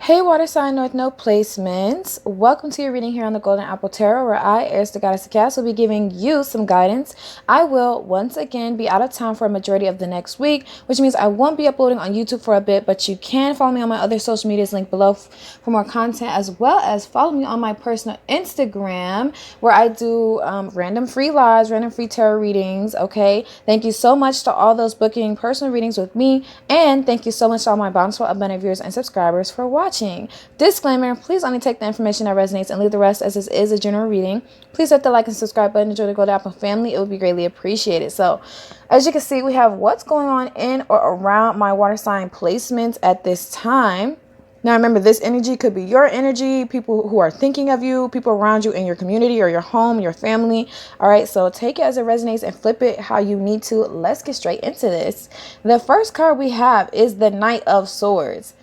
Hey, water sign with no placements. Welcome to your reading here on the Golden Apple Tarot, where I, Eris the Goddess of Chaos, will be giving you some guidance. I will once again be out of town for a majority of the next week, which means I won't be uploading on YouTube for a bit, but you can follow me on my other social medias linked below for more content, as well as follow me on my personal Instagram, where I do random free lives, random free tarot readings. Okay, thank you so much to all those booking personal readings with me, and thank you so much to all my bountiful abundant viewers and subscribers for watching. Disclaimer, please only take the information that resonates and leave the rest, as this is a general reading. Please hit the like and subscribe button to join the Golden Apple family. It would be greatly appreciated. So, as you can see, we have what's going on in or around my water sign placements at this time. Now, remember, this energy could be your energy, people who are thinking of you, people around you in your community or your home, your family. All right, so take it as it resonates and flip it how you need to. Let's get straight into this. The first card we have is the Knight of Swords.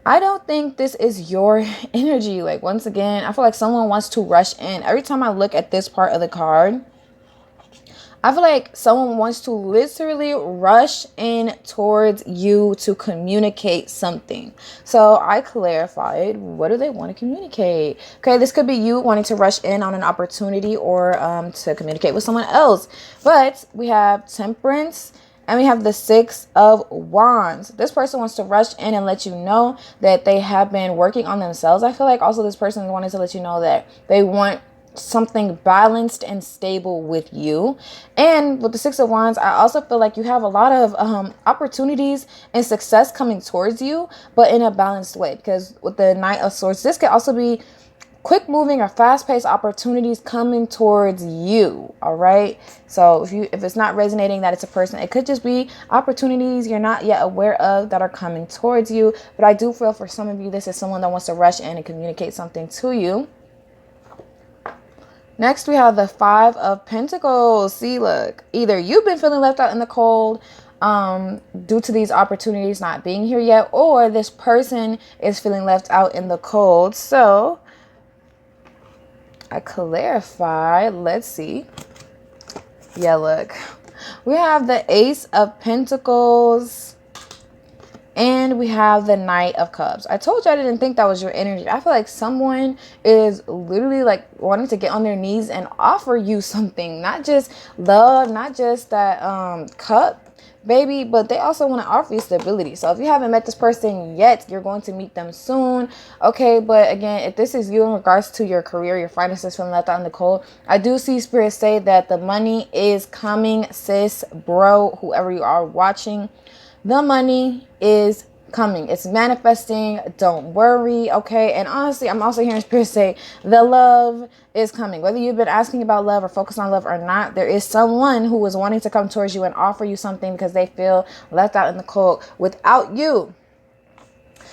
I don't think this is your energy. Like, once again, I feel like someone wants to rush in. Every time I look at this part of the card, I feel like someone wants to literally rush in towards you to communicate something. So I clarified, what do they want to communicate? Okay, this could be you wanting to rush in on an opportunity or to communicate with someone else. But we have Temperance. And we have the Six of Wands. This person wants to rush in and let you know that they have been working on themselves. I feel like also this person wanted to let you know that they want something balanced and stable with you. And with the Six of Wands, I also feel like you have a lot of opportunities and success coming towards you, but in a balanced way. Because with the Knight of Swords, this could also be quick moving or fast-paced opportunities coming towards you. All right, so if it's not resonating that it's a person, it could just be opportunities you're not yet aware of that are coming towards you. But I do feel for some of you, this is someone that wants to rush in and communicate something to you. Next, we have the Five of Pentacles. See, look, either you've been feeling left out in the cold due to these opportunities not being here yet, or this person is feeling left out in the cold. So I clarify. Let's see. Yeah, look. We have the Ace of Pentacles. And we have the Knight of Cups. I told you I didn't think that was your energy. I feel like someone is literally like wanting to get on their knees and offer you something. Not just love, not just that cup, baby, but they also want to offer you stability. So if you haven't met this person yet, you're going to meet them soon. Okay, but again, if this is you in regards to your career, your finances feeling left out in the cold, I do see Spirit say that the money is coming, sis, bro, whoever you are watching. The money is coming. It's manifesting. Don't worry. Okay. And honestly, I'm also hearing Spirit say the love is coming. Whether you've been asking about love or focused on love or not, there is someone who is wanting to come towards you and offer you something because they feel left out in the cold without you.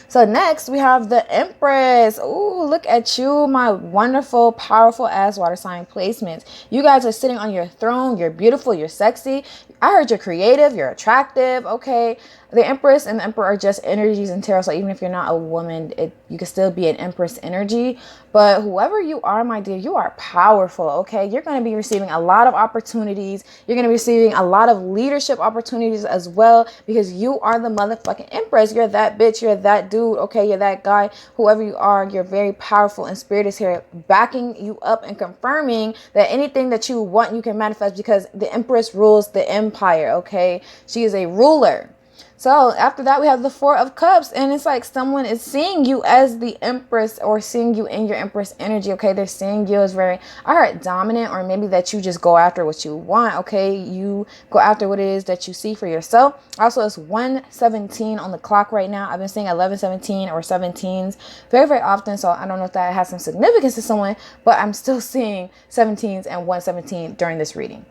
So next we have the Empress. Ooh, look at you, my wonderful, powerful ass water sign placements. You guys are sitting on your throne. You're beautiful. You're sexy. I heard you're creative. You're attractive. Okay. The Empress and the Emperor are just energies in tarot. So even if you're not a woman, you can still be an Empress energy. But whoever you are, my dear, you are powerful. Okay. You're going to be receiving a lot of opportunities. You're going to be receiving a lot of leadership opportunities as well, because you are the motherfucking Empress. You're that bitch. You're that dude. Okay. You're that guy. Whoever you are, you're very powerful, and Spirit is here backing you up and confirming that anything that you want, you can manifest, because the Empress rules the empire. Okay. She is a ruler. So after that, we have the Four of Cups, and it's like someone is seeing you as the Empress, or seeing you in your Empress energy. Okay, they're seeing you as very, I heard, dominant, or maybe that you just go after what you want. Okay, you go after what it is that you see for yourself. Also, it's 1:17 on the clock right now. I've been seeing 11:17 or 17s very, very often. So I don't know if that has some significance to someone, but I'm still seeing 17s and 1:17 during this reading.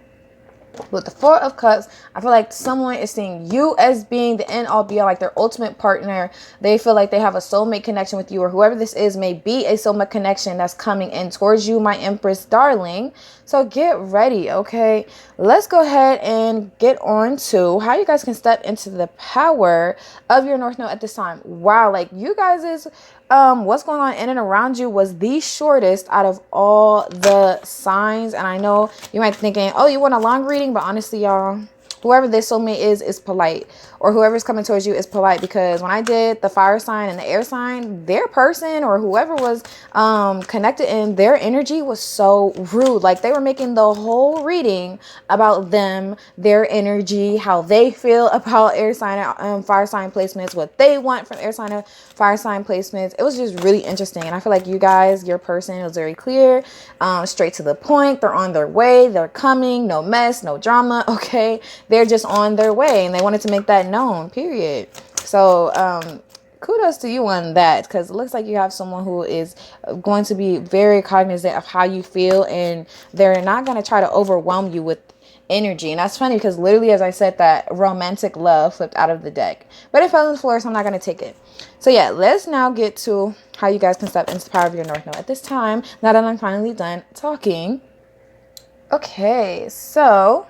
With the Four of Cups, I feel like someone is seeing you as being the end all be all, like their ultimate partner. They feel like they have a soulmate connection with you, or whoever this is may be a soulmate connection that's coming in towards you, my Empress darling. So get ready, okay? Let's go ahead and get on to how you guys can step into the power of your North Node at this time. Wow, like you guys is what's going on in and around you was the shortest out of all the signs. And I know you might be thinking, oh, you want a long reading, but honestly, y'all, whoever this soulmate is polite, or whoever's coming towards you is polite. Because when I did the fire sign and the air sign, their person or whoever was connected in their energy was so rude. Like they were making the whole reading about them, their energy, how they feel about air sign and fire sign placements, what they want from air sign and fire sign placements. It was just really interesting. And I feel like you guys, your person was very clear, straight to the point. They're on their way, they're coming, no mess, no drama. Okay, they're just on their way and they wanted to make that known, period. So kudos to you on that, because it looks like you have someone who is going to be very cognizant of how you feel, and they're not going to try to overwhelm you with energy. And that's funny because literally, as I said, that romantic love flipped out of the deck, but it fell on the floor, so I'm not going to take it. So yeah, let's now get to how you guys can step into the power of your North Node at this time, now that I'm finally done talking. Okay, so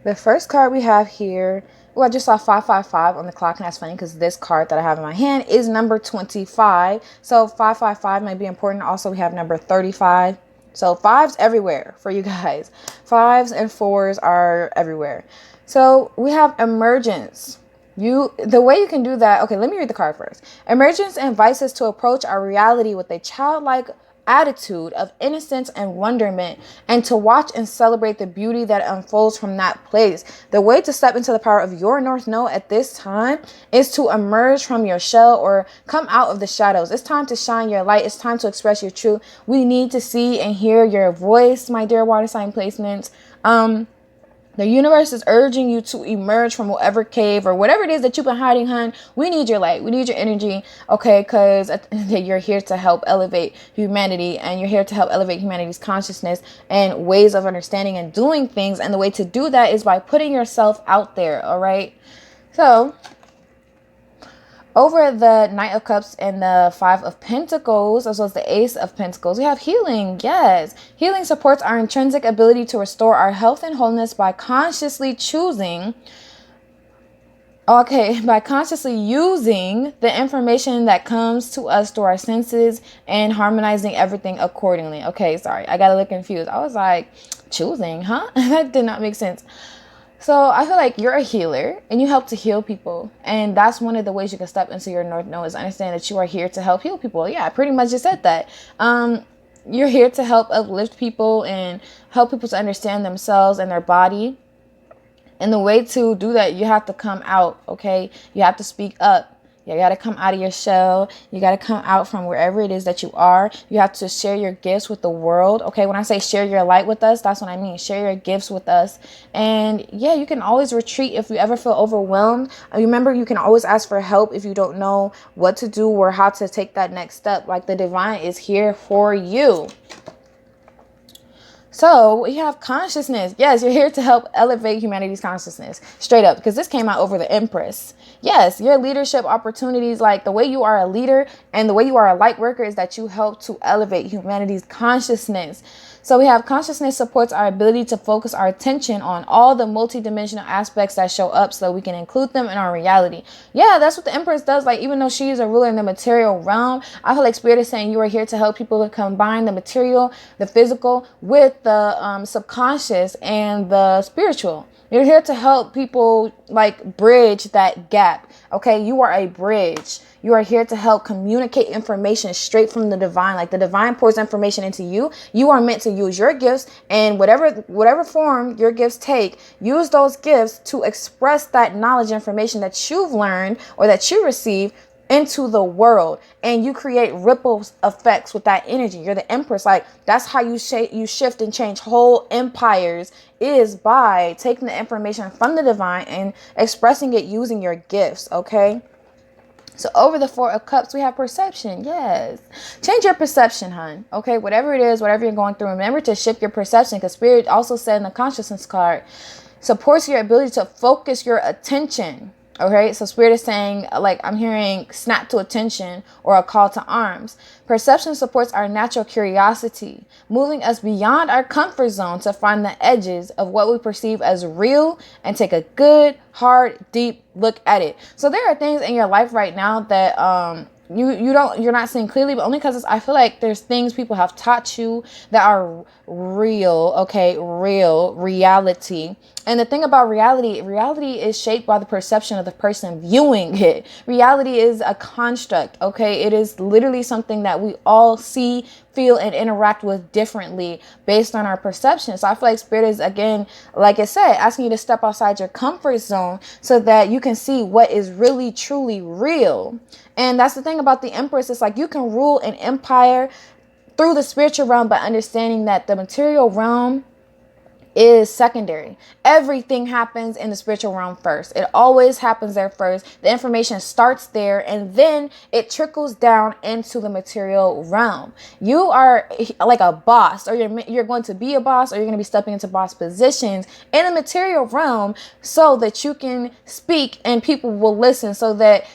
the first card we have here, well, I just saw 555 on the clock, and that's funny because this card that I have in my hand is number 25. So 555 might be important. Also, we have number 35. So fives everywhere for you guys. Fives and fours are everywhere. So we have emergence. The way you can do that. Okay, let me read the card first. Emergence invites us to approach our reality with a childlike attitude of innocence and wonderment, and to watch and celebrate the beauty that unfolds from that place. The way to step into the power of your North Node at this time is to emerge from your shell or come out of the shadows. It's time to shine your light. It's time to express your truth. We need to see and hear your voice, my dear water sign placements. The universe is urging you to emerge from whatever cave or whatever it is that you've been hiding, hun. We need your light. We need your energy, okay? Because you're here to help elevate humanity, and you're here to help elevate humanity's consciousness and ways of understanding and doing things. And the way to do that is by putting yourself out there, all right? So over the Knight of Cups and the Five of Pentacles, as well as the Ace of Pentacles, we have healing. Yes. Healing supports our intrinsic ability to restore our health and wholeness by consciously choosing, by consciously using the information that comes to us through our senses and harmonizing everything accordingly. Okay, sorry. I got a little confused. I was like, choosing, huh? That did not make sense. So I feel like you're a healer and you help to heal people. And that's one of the ways you can step into your North Node, is understand that you are here to help heal people. Yeah, I pretty much just said that. You're here to help uplift people and help people to understand themselves and their body. And the way to do that, you have to come out, okay? You have to speak up. You got to come out of your shell. You got to come out from wherever it is that you are. You have to share your gifts with the world. Okay, when I say share your light with us, that's what I mean. Share your gifts with us. And yeah, you can always retreat if you ever feel overwhelmed. Remember, you can always ask for help if you don't know what to do or how to take that next step. Like, the divine is here for you. So we have consciousness. Yes, you're here to help elevate humanity's consciousness. Straight up, because this came out over the Empress. Yes, your leadership opportunities, like the way you are a leader and the way you are a light worker, is that you help to elevate humanity's consciousness. So we have consciousness supports our ability to focus our attention on all the multidimensional aspects that show up so that we can include them in our reality. Yeah, that's what the Empress does. Like, even though she is a ruler in the material realm, I feel like Spirit is saying you are here to help people to combine the material, the physical, with the subconscious and the spiritual. You're here to help people, like, bridge that gap. Okay, you are a bridge. You are here to help communicate information straight from the divine. Like, the divine pours information into you. You are meant to use your gifts, and whatever form your gifts take, use those gifts to express that knowledge, information that you've learned or that you receive into the world, and you create ripple effects with that energy. You're the Empress. Like, that's how you shift and change whole empires, is by taking the information from the divine and expressing it using your gifts. Okay, so over the Four of Cups, we have perception. Yes, change your perception, hun. Okay, whatever it is, whatever you're going through, remember to shift your perception, because Spirit also said in the consciousness card, supports your ability to focus your attention. Okay, so Spirit is saying, like, I'm hearing snap to attention or a call to arms. Perception supports our natural curiosity, moving us beyond our comfort zone to find the edges of what we perceive as real and take a good, hard, deep look at it. So there are things in your life right now that you're not seeing clearly, but only because I feel like there's things people have taught you that are real, okay, real reality. And the thing about reality is shaped by the perception of the person viewing it. Reality is a construct, okay? It is literally something that we all see, feel, and interact with differently based on our perception. So I feel like spirit is, again, like I said, asking you to step outside your comfort zone so that you can see what is really, truly real. And that's the thing about the Empress. It's like you can rule an empire through the spiritual realm by understanding that the material realm is secondary. Everything happens in the spiritual realm first. It always happens there first. The information starts there and then it trickles down into the material realm. You are like a boss, or you're going to be a boss, or you're going to be stepping into boss positions in the material realm so that you can speak and people will listen, so that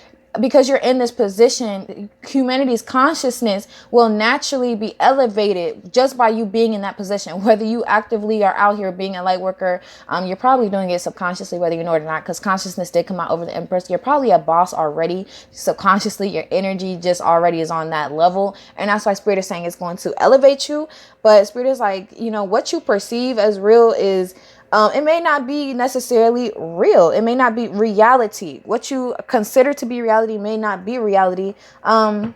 because you're in this position, humanity's consciousness will naturally be elevated just by you being in that position. Whether you actively are out here being a light worker, you're probably doing it subconsciously, whether you know it or not, because consciousness did come out over the Empress. You're probably a boss already. Subconsciously, your energy just already is on that level. And that's why Spirit is saying it's going to elevate you. But Spirit is like, what you perceive as real is... it may not be necessarily real. It may not be reality. What you consider to be reality may not be reality. I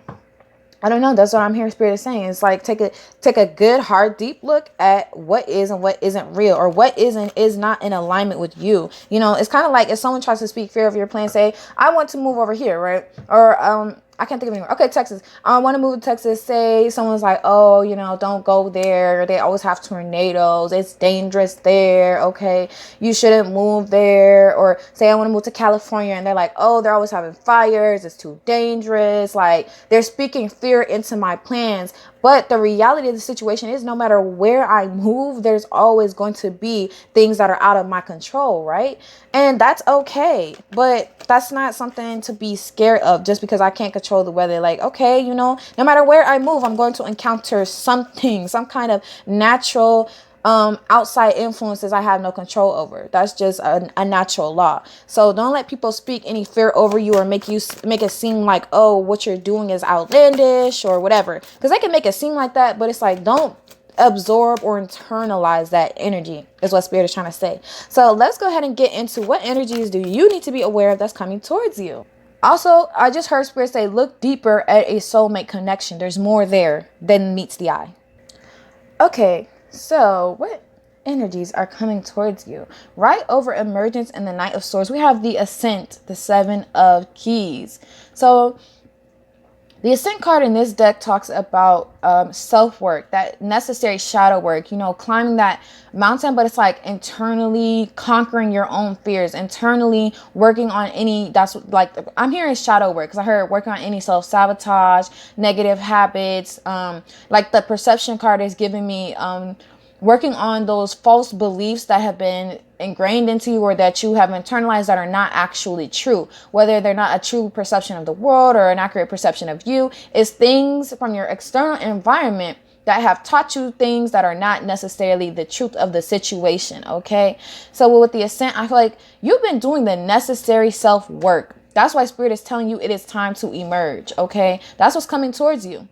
don't know. That's what I'm hearing Spirit is saying. It's like take a good, hard, deep look at what is and what isn't real, or what is not in alignment with you. It's kind of like if someone tries to speak fear of your plan, say, I want to move over here, right? Or I can't think of anywhere. Okay, Texas. I want to move to Texas. Say someone's like, oh, don't go there. They always have tornadoes. It's dangerous there. Okay, you shouldn't move there. Or say I want to move to California, and they're like, oh, they're always having fires. It's too dangerous. Like, they're speaking fear into my plans. But the reality of the situation is no matter where I move, there's always going to be things that are out of my control, right? And that's okay. But that's not something to be scared of just because I can't control the weather. Like, okay, no matter where I move, I'm going to encounter something, some kind of natural outside influences I have no control over. That's just a natural law. So don't let people speak any fear over you or make it seem like, oh, what you're doing is outlandish or whatever, because they can make it seem like that, but it's like, don't absorb or internalize that energy, is what Spirit is trying to say. So let's go ahead and get into what energies do you need to be aware of that's coming towards you. Also, I just heard Spirit say, look deeper at a soulmate connection. There's more there than meets the eye. Okay, so what energies are coming towards you? Right over emergence and the Knight of Swords, we have the Ascent, the Seven of Keys. So the Ascent card in this deck talks about self-work, that necessary shadow work, climbing that mountain, but it's like internally conquering your own fears, internally working on that's like, I'm hearing shadow work, because I heard working on any self-sabotage, negative habits, like the Perception card is giving me working on those false beliefs that have been ingrained into you or that you have internalized that are not actually true, whether they're not a true perception of the world or an accurate perception of you. It's things from your external environment that have taught you things that are not necessarily the truth of the situation. Okay, so with the Ascent, I feel like you've been doing the necessary self-work. That's why Spirit is telling you it is time to emerge. Okay, that's what's coming towards you.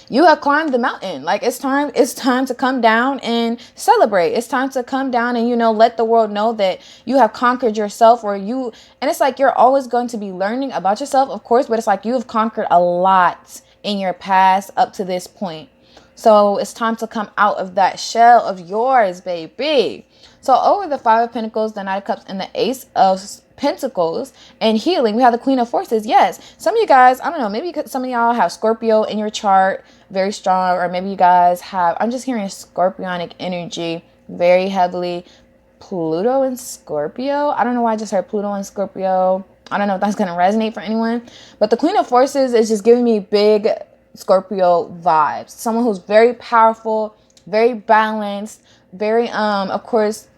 You have climbed the mountain. Like, it's time to come down and celebrate. It's time to come down and, let the world know that you have conquered yourself, and it's like, you're always going to be learning about yourself, of course, but it's like you have conquered a lot in your past up to this point. So it's time to come out of that shell of yours, baby. So over the Five of Pentacles, the Knight of Cups, and the Ace of Pentacles and healing, we have the Queen of Forces. Yes, some of you guys, I don't know, maybe some of y'all have Scorpio in your chart very strong, or maybe you guys have, I'm just hearing Scorpionic energy very heavily. Pluto and Scorpio. I don't know why I just heard Pluto and Scorpio. I don't know if that's going to resonate for anyone, but the Queen of Forces is just giving me big Scorpio vibes. Someone who's very powerful, very balanced, very of course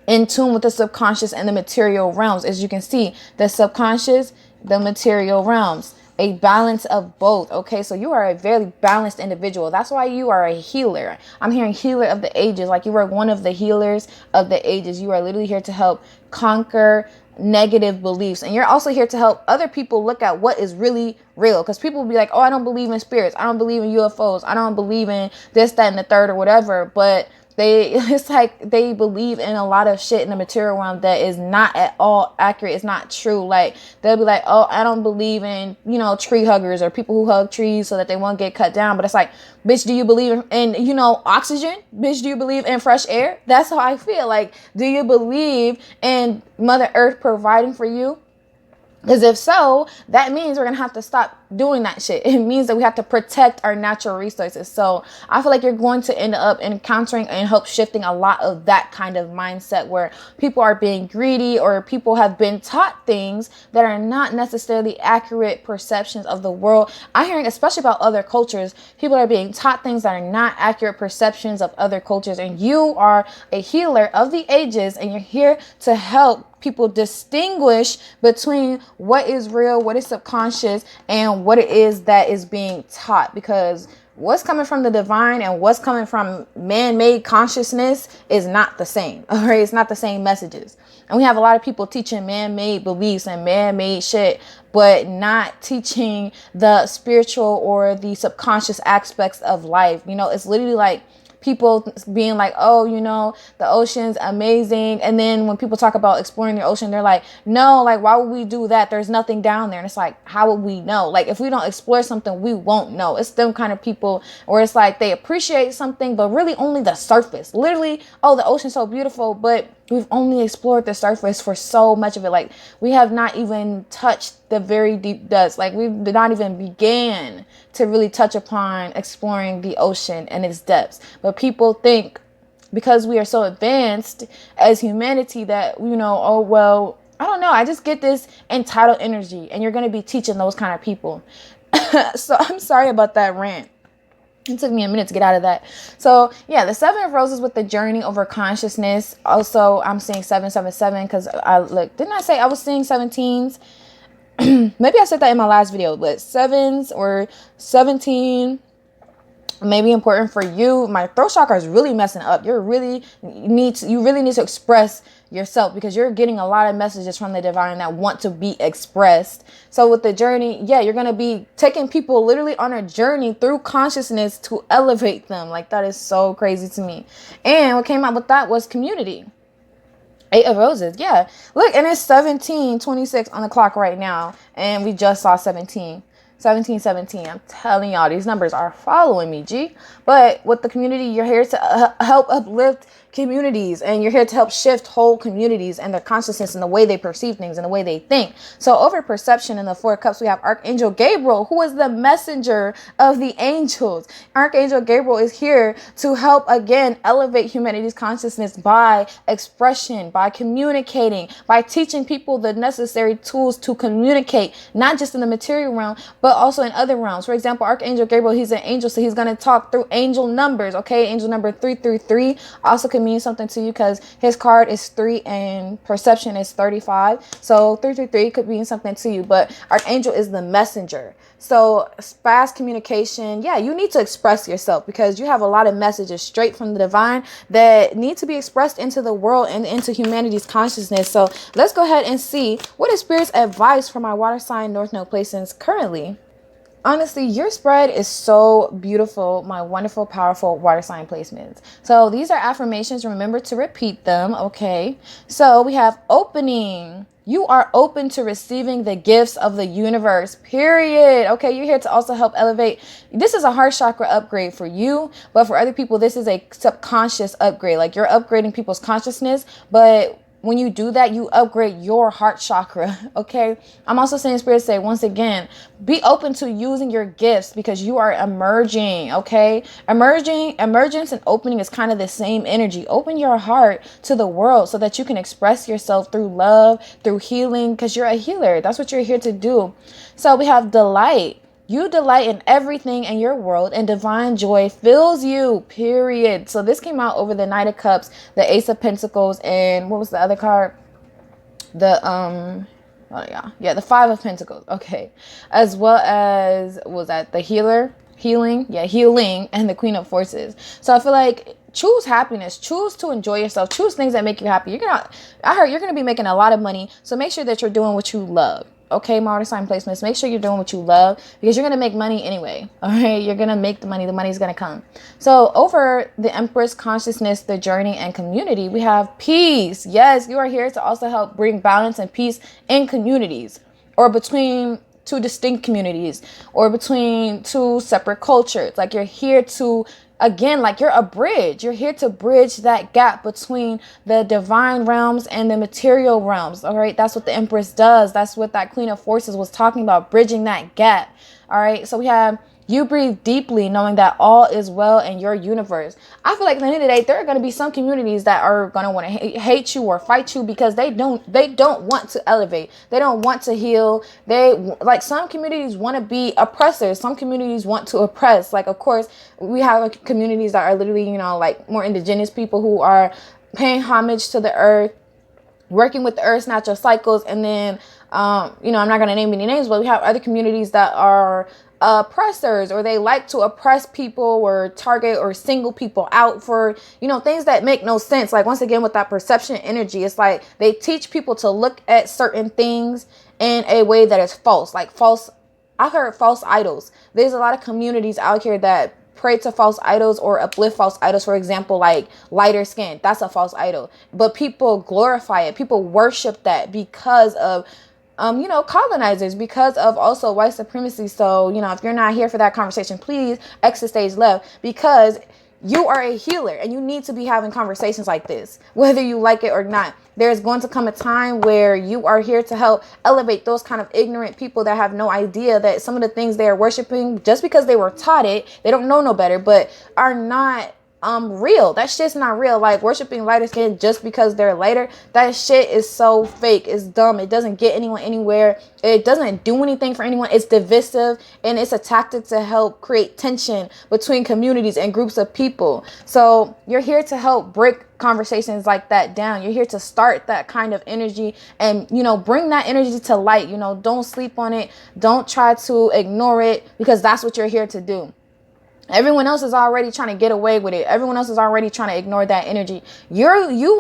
in tune with the subconscious and the material realms. As you can see, the subconscious, the material realms, a balance of both. Okay, so you are a very balanced individual. That's why you are a healer. I'm hearing healer of the ages, like you are one of the healers of the ages. You are literally here to help conquer negative beliefs. And you're also here to help other people look at what is really real, because people will be like, oh, I don't believe in spirits, I don't believe in UFOs, I don't believe in this, that, and the third, or whatever. But it's like they believe in a lot of shit in the material realm that is not at all accurate. It's not true. Like, they'll be like, oh, I don't believe in, tree huggers or people who hug trees so that they won't get cut down. But it's like, bitch, do you believe in oxygen? Bitch, do you believe in fresh air? That's how I feel. Like, do you believe in Mother Earth providing for you? Because if so, that means we're going to have to stop doing that shit. It means that we have to protect our natural resources. So I feel like you're going to end up encountering and help shifting a lot of that kind of mindset where people are being greedy, or people have been taught things that are not necessarily accurate perceptions of the world. I'm hearing, especially about other cultures, people are being taught things that are not accurate perceptions of other cultures. And you are a healer of the ages, and you're here to help people distinguish between what is real, what is subconscious, and what it is that is being taught. Because what's coming from the divine and what's coming from man-made consciousness is not the same. All right, it's not the same messages. And we have a lot of people teaching man-made beliefs and man-made shit, but not teaching the spiritual or the subconscious aspects of life. It's literally like people being like, oh, the ocean's amazing. And then when people talk about exploring the ocean, they're like, no, like, why would we do that? There's nothing down there. And it's like, how would we know? Like, if we don't explore something, we won't know. It's them kind of people where it's like they appreciate something, but really only the surface. Literally, oh, the ocean's so beautiful, but we've only explored the surface for so much of it. Like, we have not even touched the very deep depths. Like, we did not even began to really touch upon exploring the ocean and its depths. But people think because we are so advanced as humanity that, oh, well, I don't know, I just get this entitled energy, and you're going to be teaching those kind of people. So I'm sorry about that rant. It took me a minute to get out of that. So yeah, the 7 of Roses with the journey over consciousness. Also, I'm seeing 777 because didn't I say I was seeing 17s? Maybe I said that in my last video, but 7s or 17 may be important for you. My throat chakra is really messing up. You really need to express yourself, because you're getting a lot of messages from the divine that want to be expressed. So with the journey, yeah, you're going to be taking people literally on a journey through consciousness to elevate them. Like, that is so crazy to me. And what came out with that was community. 8 of Roses. Yeah. Look, and it's 17:26 on the clock right now. And we just saw 17. 1717. I'm telling y'all, these numbers are following me, G. But with the community, you're here to help uplift communities, and you're here to help shift whole communities and their consciousness and the way they perceive things and the way they think. So over perception in the 4 of Cups, we have Archangel Gabriel, who is the messenger of the angels. Archangel Gabriel is here to help, again, elevate humanity's consciousness by expression, by communicating, by teaching people the necessary tools to communicate, not just in the material realm, but also in other realms. For example, Archangel Gabriel, he's an angel, so he's going to talk through angel numbers, okay? Angel number 333 also can mean something to you, because his card is 3 and perception is 35. So 333 could mean something to you, but Archangel is the messenger. So fast communication. Yeah, you need to express yourself, because you have a lot of messages straight from the divine that need to be expressed into the world and into humanity's consciousness. So let's go ahead and see what is Spirit's advice for my water sign North Node placements currently. Honestly, your spread is so beautiful, my wonderful, powerful water sign placements. So these are affirmations. Remember to repeat them, okay? So we have opening. You are open to receiving the gifts of the universe, period. Okay, you're here to also help elevate. This is a heart chakra upgrade for you, but for other people, this is a subconscious upgrade. Like, you're upgrading people's consciousness, but when you do that, you upgrade your heart chakra, okay? I'm also saying, Spirit say, once again, be open to using your gifts, because you are emerging, okay? Emergence and opening is kind of the same energy. Open your heart to the world so that you can express yourself through love, through healing, because you're a healer. That's what you're here to do. So we have delight. You delight in everything in your world, and divine joy fills you, period. So this came out over the Knight of Cups, the Ace of Pentacles, and what was the other card? The the 5 of Pentacles. Okay. As well as, what was that? The healing, and the Queen of Forces. So I feel like choose happiness, choose to enjoy yourself, choose things that make you happy. I heard you're gonna be making a lot of money, so make sure that you're doing what you love. Okay, my water sign placements, make sure you're doing what you love, because you're gonna make money anyway. All right, you're gonna make the money's gonna come. So over the Empress, consciousness, the journey, and community, we have peace. Yes, you are here to also help bring balance and peace in communities, or between two distinct communities, or between two separate cultures. Like, you're here to, again, like, you're a bridge. You're here to bridge that gap between the divine realms and the material realms. All right. That's what the Empress does. That's what that Queen of Forces was talking about, bridging that gap. All right. So we have, you breathe deeply, knowing that all is well in your universe. I feel like at the end of the day, there are going to be some communities that are going to want to hate you or fight you, because they don't want to elevate. They don't want to heal. Like, some communities want to be oppressors. Some communities want to oppress. Like, of course, we have communities that are literally, like, more indigenous people who are paying homage to the earth, working with the earth's natural cycles. And then, I'm not going to name any names, but we have other communities that are oppressors, or they like to oppress people or target or single people out for, things that make no sense. Like, once again, with that perception energy, it's like they teach people to look at certain things in a way that is false. Like, I heard false idols. There's a lot of communities out here that pray to false idols or uplift false idols. For example, like lighter skin, that's a false idol, but people glorify it. People worship that because of colonizers, because of also white supremacy. So, if you're not here for that conversation, please exit stage left, because you are a healer and you need to be having conversations like this, whether you like it or not. There's going to come a time where you are here to help elevate those kind of ignorant people that have no idea that some of the things they are worshiping, just because they were taught it, they don't know no better, but are not real. That shit's not real. Like, worshiping lighter skin just because they're lighter, that shit is so fake. It's dumb. It doesn't get anyone anywhere. It doesn't do anything for anyone. It's divisive, and it's a tactic to help create tension between communities and groups of people. So you're here to help break conversations like that down. You're here to start that kind of energy and, bring that energy to light. Don't sleep on it. Don't try to ignore it, because that's what you're here to do. Everyone else is already trying to get away with it. Everyone else is already trying to ignore that energy. You,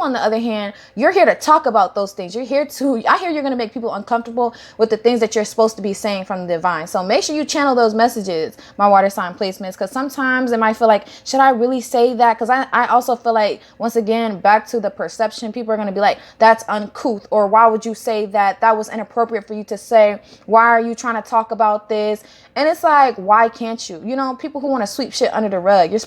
on the other hand, you're here to talk about those things. I hear you're going to make people uncomfortable with the things that you're supposed to be saying from the divine. So make sure you channel those messages, my water sign placements, because sometimes it might feel like, should I really say that? Because I also feel like, once again, back to the perception, people are going to be like, that's uncouth, or why would you say that? That was inappropriate for you to say. Why are you trying to talk about this? And it's like, why can't you? People who want to sweep shit under the rug. These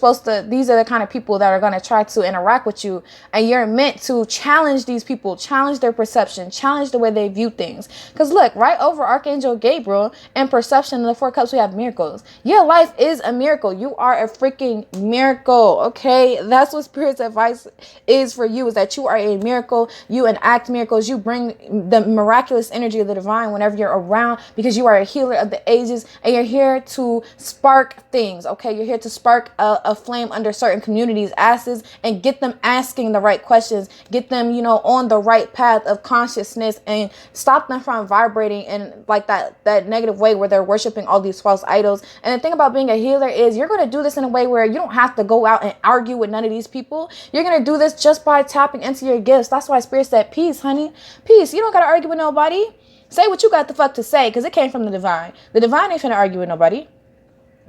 are the kind of people that are going to try to interact with you, and you're meant to challenge these people, challenge their perception, challenge the way they view things. Because look, right over Archangel Gabriel and perception in the 4 cups, we have miracles. Your life is a miracle. You are a freaking miracle. Okay. That's what Spirit's advice is for you, is that you are a miracle. You enact miracles. You bring the miraculous energy of the divine whenever you're around, because you are a healer of the ages, and you're here to spark things. Okay. You're here to spark a flame under certain communities' asses, and get them asking the right questions, get them, on the right path of consciousness, and stop them from vibrating in like that negative way where they're worshiping all these false idols. And the thing about being a healer is you're going to do this in a way where you don't have to go out and argue with none of these people. You're going to do this just by tapping into your gifts. That's why Spirit said, peace, honey, peace. You don't got to argue with nobody. Say what you got the fuck to say, because it came from the divine. The divine ain't finna argue with nobody.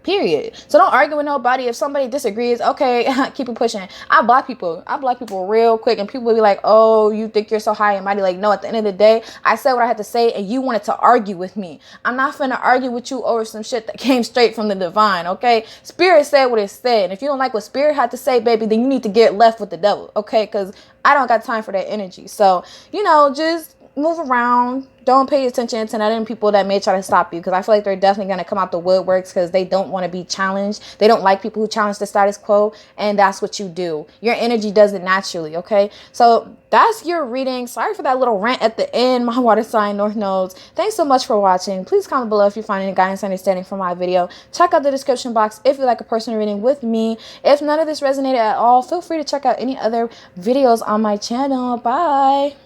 Period. So don't argue with nobody. If somebody disagrees, okay, keep it pushing. I block people real quick, and people will be like, oh, you think you're so high and mighty. Like, no, at the end of the day, I said what I had to say, and you wanted to argue with me. I'm not finna argue with you over some shit that came straight from the divine. Okay. Spirit said what it said. And if you don't like what Spirit had to say, baby, then you need to get left with the devil. Okay. Cause I don't got time for that energy. So, just move around. Don't pay attention to none people that may try to stop you, because I feel like they're definitely going to come out the woodworks, because they don't want to be challenged. They don't like people who challenge the status quo, and that's what you do. Your energy does it naturally, okay? So that's your reading. Sorry for that little rant at the end, my water sign North Nodes. Thanks so much for watching. Please comment below if you find any guidance and understanding from my video. Check out the description box if you like a personal reading with me. If none of this resonated at all, feel free to check out any other videos on my channel. Bye.